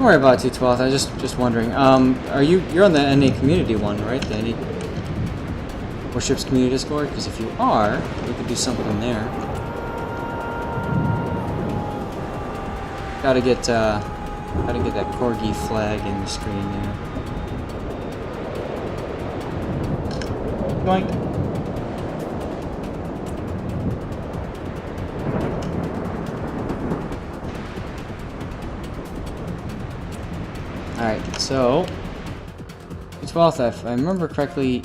Don't worry about it, 12th. I was just wondering. You're on the NA community one, right? The NA Warships community Discord? Because if you are, we could do something there. Gotta get that corgi flag in the screen there. Boink. Alright, so 12th, if I remember correctly.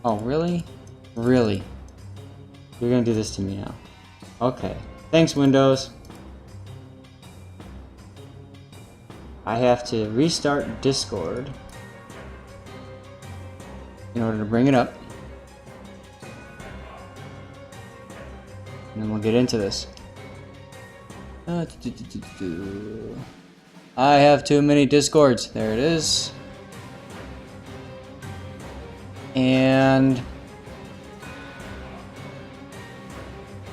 Oh, really? Really? You're gonna do this to me now. Okay. Thanks, Windows. I have to restart Discord in order to bring it up. And then we'll get into this. I have too many Discords. There it is. And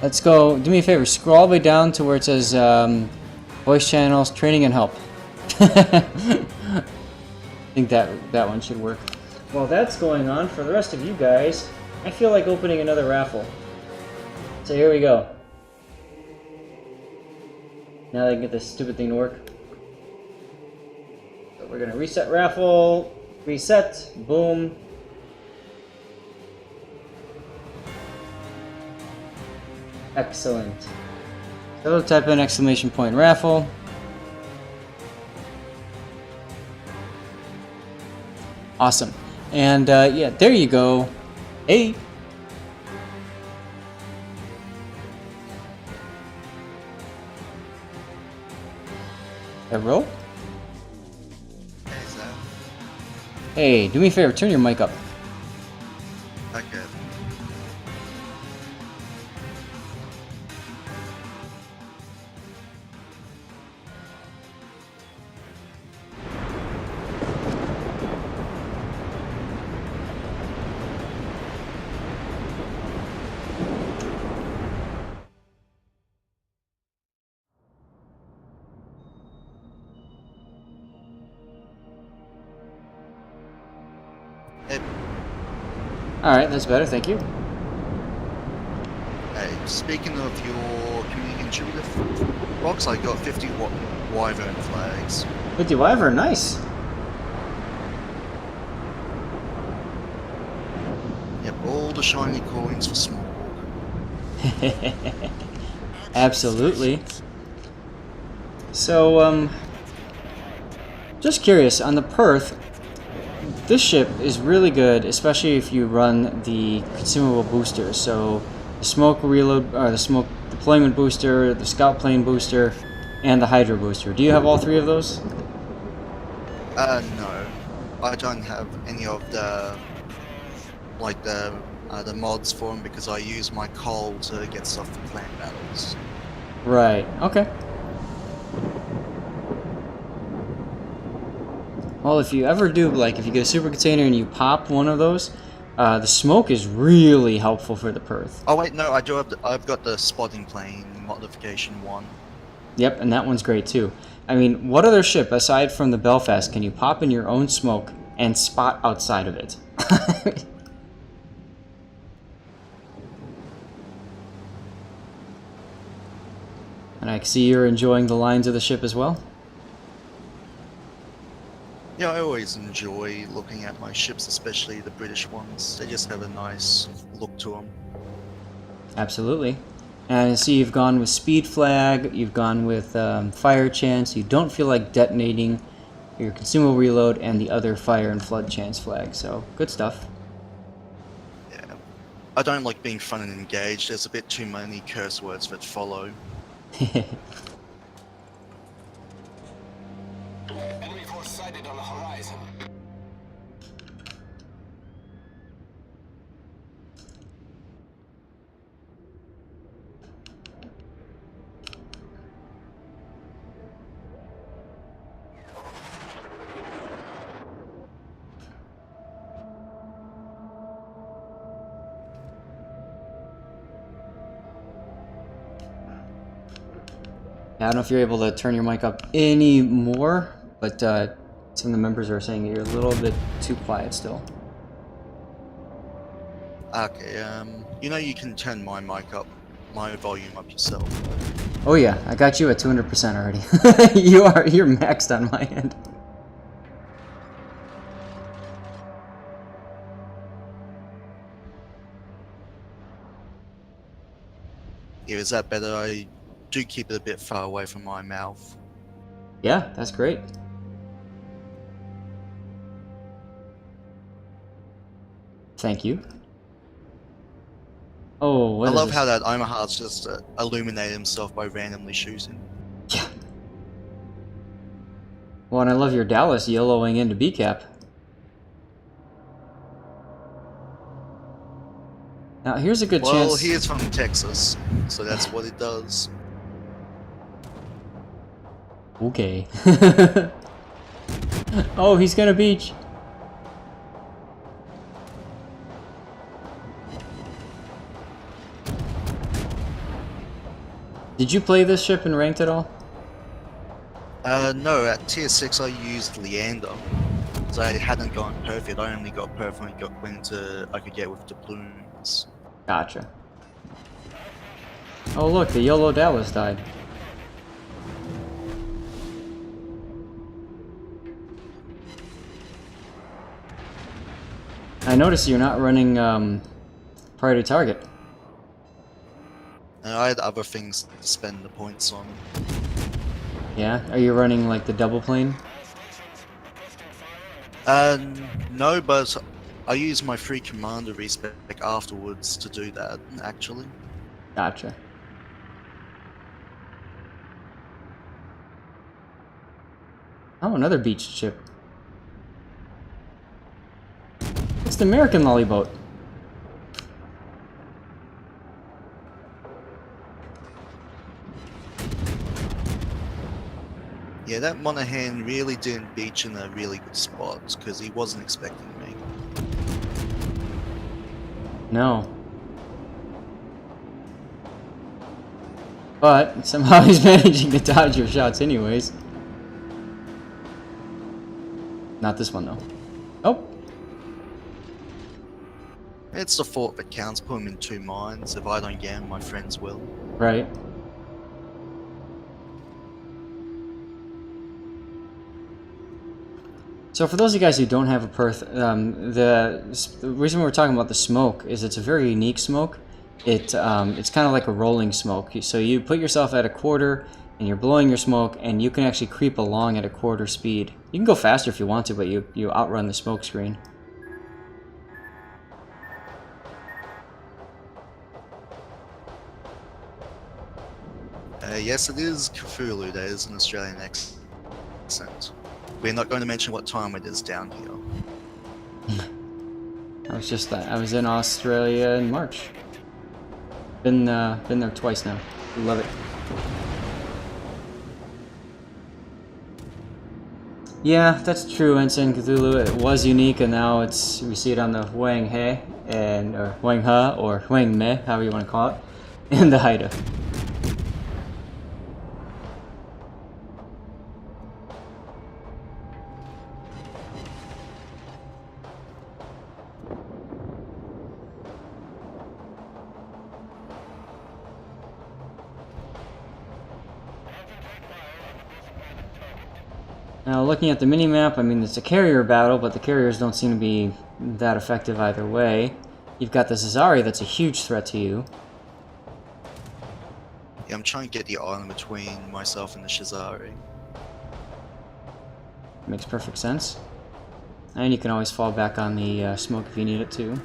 let's go. Do me a favor. Scroll all the way down to where it says voice channels, training, and help. I think that one should work. While that's going on, for the rest of you guys, I feel like opening another raffle. So here we go. Now that I can get this stupid thing to work. So we're gonna reset raffle. Reset. Boom. Excellent. So type in exclamation point raffle. Awesome. And yeah, there you go. Hey. Hello? Hey, Zath. Hey, do me a favor, turn your mic up. Okay. Hey, Alright, that's better, thank you. hey, speaking of your community contributor box, I got 50 wyvern flags. 50 Wyvern, nice. Yep, all the shiny coins for small. Absolutely. So, just curious, on the Perth, this ship is really good, especially if you run the consumable boosters. So, the smoke reload, or the smoke deployment booster, the scout plane booster, and the hydro booster. Do you have all three of those? No. I don't have any of the, like the mods for them because I use my coal to get stuff for clan battles. Right, okay. Well, if you ever do, like, if you get a super container and you pop one of those, the smoke is really helpful for the Perth. Oh wait, no, I do have I've got the spotting plane modification one. Yep, and that one's great too. I mean, what other ship, aside from the Belfast, can you pop in your own smoke and spot outside of it? And I see you're enjoying the lines of the ship as well? Yeah, I always enjoy looking at my ships, especially the British ones. They just have a nice look to them. Absolutely. And I see you've gone with speed flag, you've gone with fire chance, you don't feel like detonating your consumable reload, and the other fire and flood chance flag, so good stuff. Yeah. I don't like being fun and engaged. There's a bit too many curse words that follow. Enemy force sighted on the horizon. I don't know if you're able to turn your mic up any more, but some of the members are saying you're a little bit too quiet still. Okay, you know you can turn my mic up, my volume up yourself. Oh yeah, I got you at 200% already. You're maxed on my end. Yeah, is that better? I do keep it a bit far away from my mouth. Yeah, that's great. Thank you. Oh, what I is love this? how that Omaha's just illuminated himself by randomly shooting. Yeah. Well, and I love your Dallas yellowing into B cap. Now, here's a good Well, chance. he is from Texas, so that's what it does. Okay. Oh, he's gonna beach. Did you play this ship in ranked at all? No, at tier 6 I used Leander. Because I hadn't gone Perth yet, I only got Perth when I went into I could get with doubloons. Gotcha. Oh look, the YOLO Dallas died. I noticed you're not running priority target. And I had other things to spend the points on. Yeah? Are you running like the double plane? No, but I use my free commander respec afterwards to do that, actually. Gotcha. Oh, another beach ship. It's the American lollyboat. Yeah, that Monahan really didn't beach in a really good spot, because he wasn't expecting me. No. But somehow he's managing to dodge your shots anyways. Not this one though. Oh. It's the thought that counts, put him in 2 mines. If I don't get him, my friends will. Right. So for those of you guys who don't have a Perth, the reason we're talking about the smoke is it's a very unique smoke. It's kind of like a rolling smoke. So you put yourself at a quarter and you're blowing your smoke, and you can actually creep along at a quarter speed. You can go faster if you want to, but you outrun the smoke screen. Yes, it is Cthulhu. That is an Australian accent. We're not going to mention what time it is down here. I was in Australia in March. Been there twice now. Love it. Yeah, that's true, Ensign Cthulhu. It was unique, and now we see it on the Wang He or Wang Ha or Wang Me, however you want to call it, and the Haida. Now, looking at the mini-map, I mean, it's a carrier battle, but the carriers don't seem to be that effective either way. You've got the Zazari that's a huge threat to you. Yeah, I'm trying to get the island between myself and the Shazari. Makes perfect sense. And you can always fall back on the smoke if you need it too.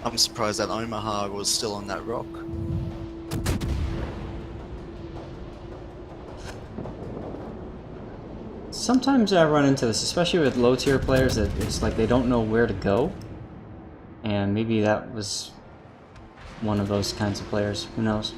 I'm surprised that Omaha was still on that rock. Sometimes I run into this, especially with low tier players, that it's like they don't know where to go. And maybe that was one of those kinds of players. Who knows?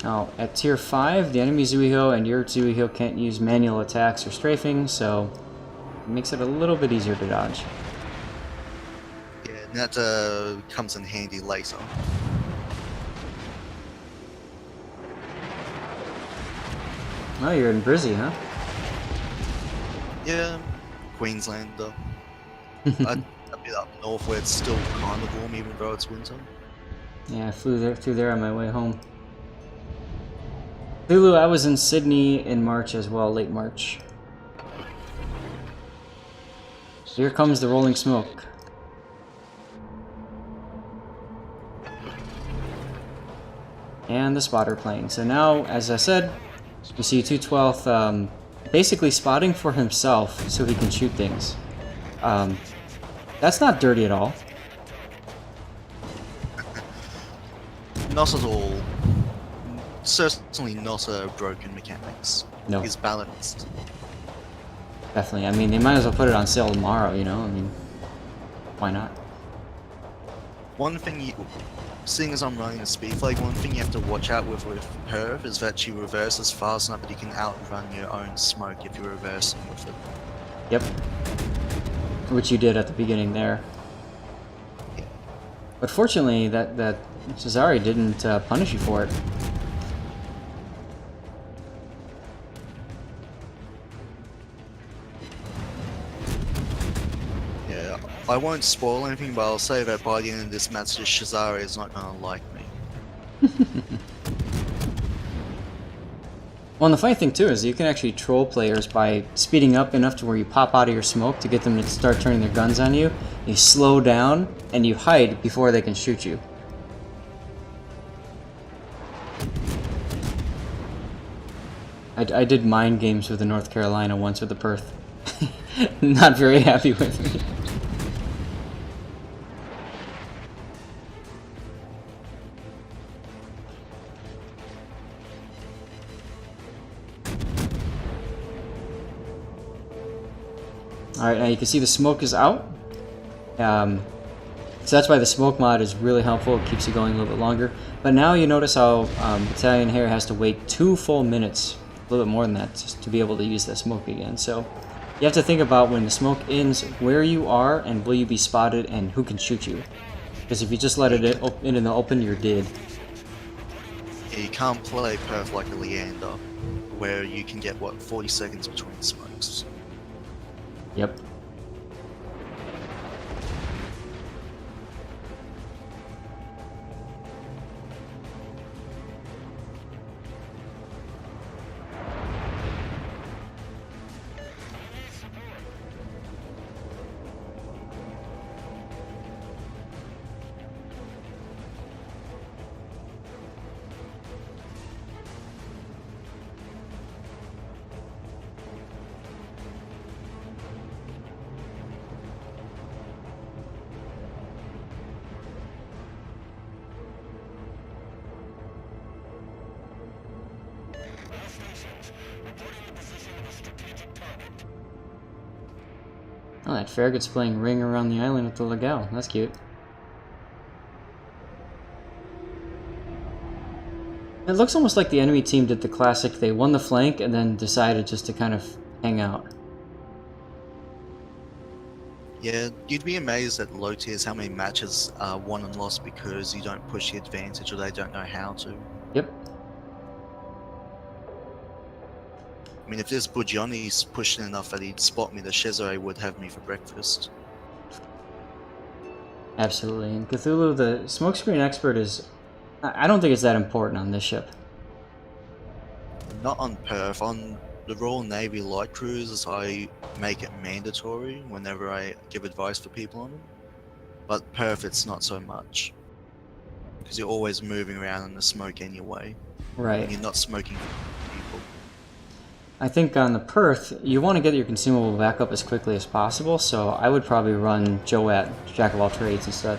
Now, at tier 5, the enemy Zuiho and your Zuiho can't use manual attacks or strafing, so it makes it a little bit easier to dodge. Yeah, and that comes in handy later. Oh, you're in Brizzy, huh? Yeah, Queenslander. a bit up north where it's still kind of warm even though it's winter. Yeah, I flew through there on my way home. Lulu, I was in Sydney in March as well, late March. Here comes the rolling smoke. And the spotter plane. So now, as I said, you see 212th basically spotting for himself so he can shoot things. That's not dirty at all. Not at all. Certainly not a broken mechanics. No. He's balanced. Definitely. I mean, they might as well put it on sale tomorrow, you know? I mean, why not? One thing seeing as I'm running a speed flag, one thing you have to watch out with her is that she reverses fast enough that you can outrun your own smoke if you're reversing with it. Yep. Which you did at the beginning there. Yeah. But fortunately, that Cesare didn't punish you for it. Yeah, I won't spoil anything, but I'll say that by the end of this match, Shazari is not gonna like me. Well, and the funny thing too is you can actually troll players by speeding up enough to where you pop out of your smoke to get them to start turning their guns on you. You slow down and you hide before they can shoot you. I did mind games with the North Carolina once with the Perth. Not very happy with me. Alright, now you can see the smoke is out. So that's why the smoke mod is really helpful. It keeps you going a little bit longer. But now you notice how Battalion Hare has to wait 2 full minutes, a little bit more than that, just to be able to use that smoke again. So you have to think about when the smoke ends, where you are, and will you be spotted, and who can shoot you. Because if you just let it in the open, you're dead. Yeah, you can't play Perth like a Leander, where you can get, what, 40 seconds between smokes. Yep. Oh, that Farragut's playing Ring around the island with the Legal. That's cute. It looks almost like the enemy team did the classic, they won the flank and then decided just to kind of hang out. Yeah, you'd be amazed at low tiers how many matches are won and lost because you don't push the advantage or they don't know how to. Yep. I mean, if this Bugioni's pushing enough that he'd spot me, the Cesare would have me for breakfast. Absolutely. And Cthulhu, the smokescreen expert is... I don't think it's that important on this ship. Not on Perth. On the Royal Navy light cruisers, I make it mandatory whenever I give advice for people on it. But Perth, it's not so much. Because you're always moving around in the smoke anyway. Right. And you're not smoking people. I think on the Perth, you want to get your consumable back up as quickly as possible, so I would probably run Joat, Jack of all trades, instead.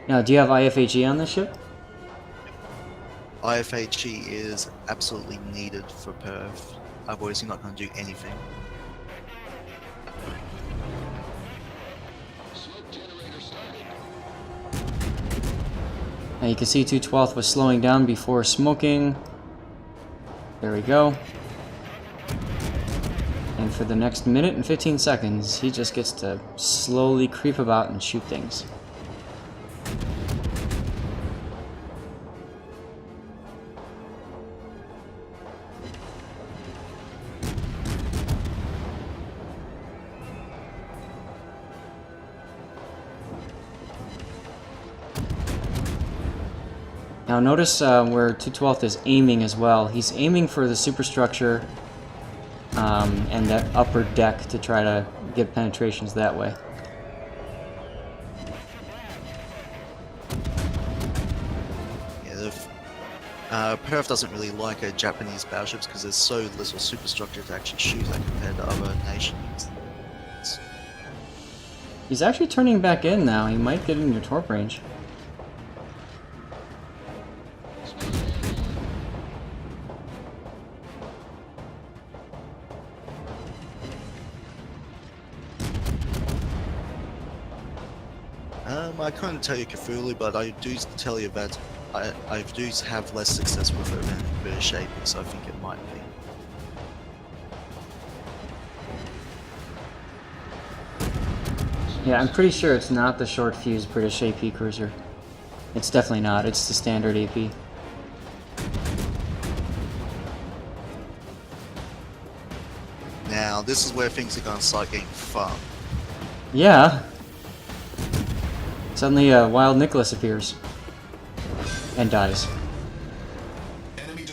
Now, do you have IFHE on this ship? IFHE is absolutely needed for Perth. Otherwise, you're not going to do anything. Smoke generator started. Now you can see 2/12 was slowing down before smoking. There we go. And for the next minute and 15 seconds, he just gets to slowly creep about and shoot things. Now notice where 2/12 is aiming as well. He's aiming for the superstructure and that upper deck to try to get penetrations that way. Yeah, Perth doesn't really like Japanese battleships because there's so little superstructure to actually shoot at compared to other nations. He's actually turning back in now. He might get in your torp range. I couldn't tell you Cthulhu, but I do tell you that I do have less success with it than British shaping, so I think it might be. Yeah, I'm pretty sure it's not the short fuse British AP cruiser. It's definitely not. It's the standard AP. Now, this is where things are going to start getting fun. Yeah. Suddenly, Wild Nicholas appears and dies.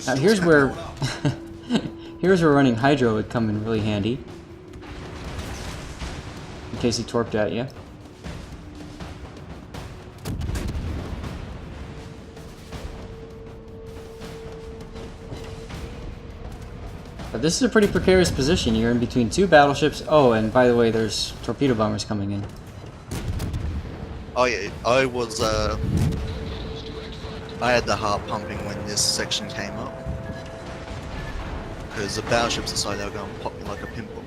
Now, here's where here's where running Hydro would come in really handy, in case he torped at you. But this is a pretty precarious position. You're in between two battleships. Oh, and by the way, there's torpedo bombers coming in. Oh yeah, I had the heart pumping when this section came up. Because the battleships decided they were going to pop me like a pimple.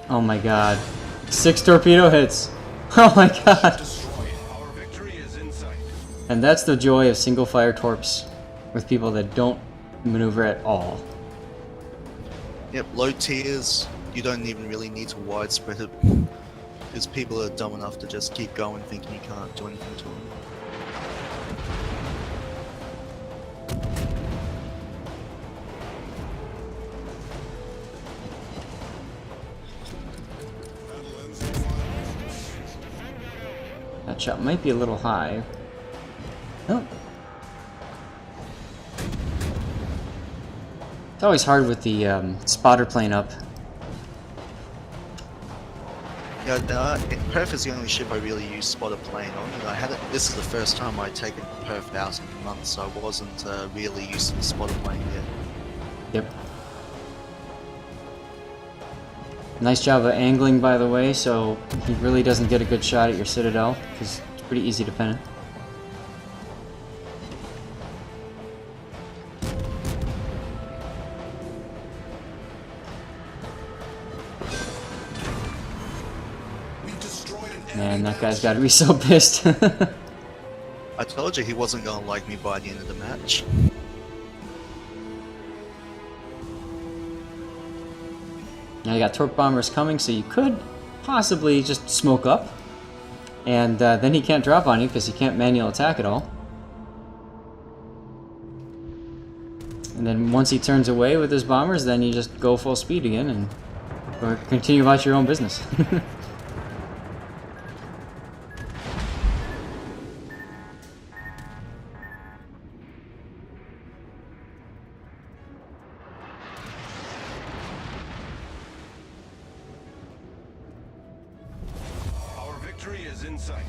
Oh my god. 6 torpedo hits. Oh my god. And that's the joy of single fire torps with people that don't maneuver at all. Yep, low tiers, you don't even really need to widespread it. Because people are dumb enough to just keep going thinking you can't do anything to them. That shot might be a little high. Oh. It's always hard with the spotter plane up. Yeah, Perth is the only ship I really use spotter plane on. And this is the first time I'd taken Perth out in months, so I wasn't really used to the spotter plane yet. Yep. Nice job of angling, by the way, so he really doesn't get a good shot at your citadel, because it's pretty easy to pin it. Man, that guy's got to be so pissed. I told you he wasn't going to like me by the end of the match. Now you got torp bombers coming, so you could possibly just smoke up, and then he can't drop on you because he can't manual attack at all. And then once he turns away with his bombers, then you just go full speed again and continue about your own business. Is in sight.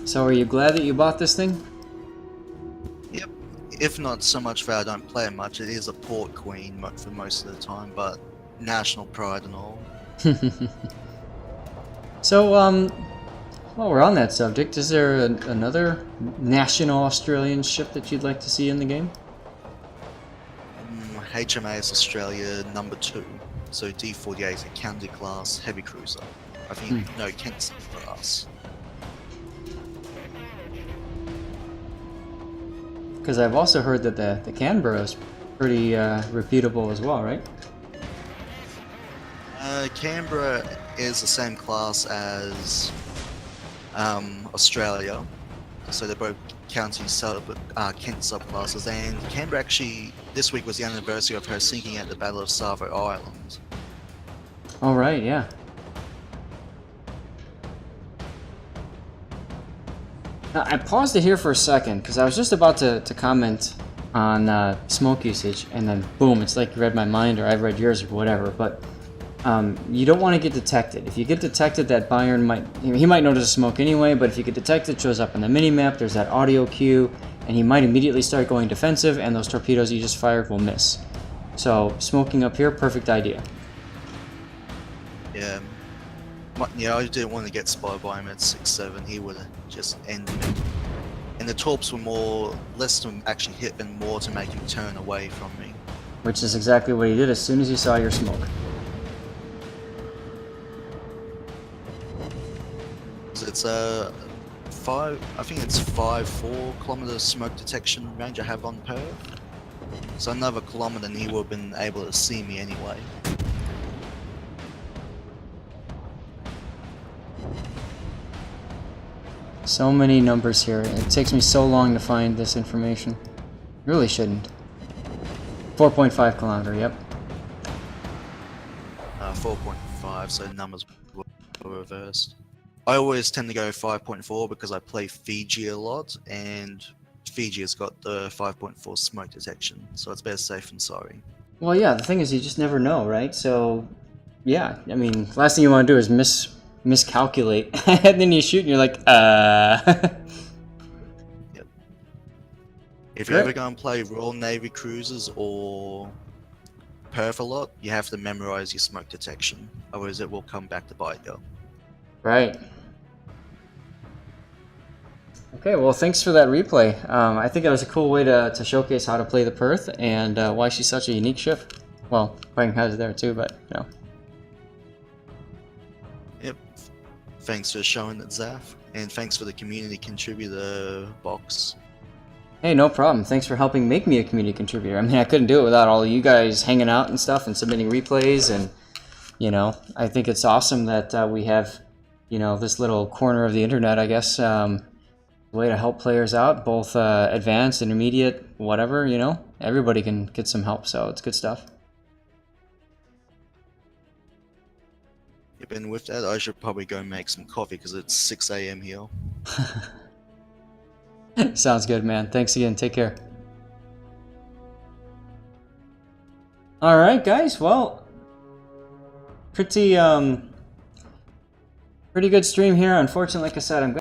So are you glad that you bought this thing? Yep. if not so much that I don't play it much, it is a port queen for most of the time, but national pride and all. So, while we're on that subject, is there another national Australian ship that you'd like to see in the game? HMAS Australia number 2, so D48, a Candy class heavy cruiser. I think, no, Kent's class. Because I've also heard that the Canberra is pretty reputable as well, right? Canberra is the same class as Australia, so they're both Kent subclasses. And Canberra actually, this week was the anniversary of her sinking at the Battle of Savo Island. All right, yeah. Now, I paused it here for a second because I was just about to comment on smoke usage, and then boom, it's like you read my mind or I've read yours or whatever. But you don't want to get detected. If you get detected, that Byron he might notice the smoke anyway, but if you get detected, it shows up on the mini-map, there's that audio cue, and he might immediately start going defensive, and those torpedoes you just fired will miss. So smoking up here, perfect idea. Yeah. Yeah, I didn't want to get spotted by him at 6-7. He would have just ended me. And the torps were less to actually hit and more to make him turn away from me. Which is exactly what he did as soon as he saw your smoke. It's a 5-4 kilometer smoke detection range I have on Perth. So another kilometer and he would have been able to see me anyway. So many numbers here. It takes me so long to find this information. Really shouldn't. 4.5 kilometer, yep. 4.5, so numbers were reversed. I always tend to go 5.4 because I play Fiji a lot, and Fiji has got the 5.4 smoke detection, so it's better safe than sorry. Well, yeah, the thing is you just never know, right? So, yeah, I mean, last thing you want to do is miscalculate, and then you shoot and you're like, Yep. If you're Right. ever going to play Royal Navy cruisers or Perth a lot, you have to memorize your smoke detection, otherwise it will come back to bite you. Right. Okay, well, thanks for that replay. I think that was a cool way to showcase how to play the Perth and why she's such a unique ship. Well, Fighting has it there too, but, you know. Yep. Thanks for showing it, Zath, and thanks for the community contributor box. Hey, no problem. Thanks for helping make me a community contributor. I mean, I couldn't do it without all of you guys hanging out and stuff and submitting replays, and, you know, I think it's awesome that we have, you know, this little corner of the internet, I guess, way to help players out, both advanced, intermediate, whatever, you know. Everybody can get some help, so it's good stuff. Yep, and with that, I should probably go make some coffee because it's 6 AM here. Sounds good, man. Thanks again. Take care. All right, guys. Well, pretty good stream here. Unfortunately, like I said, I'm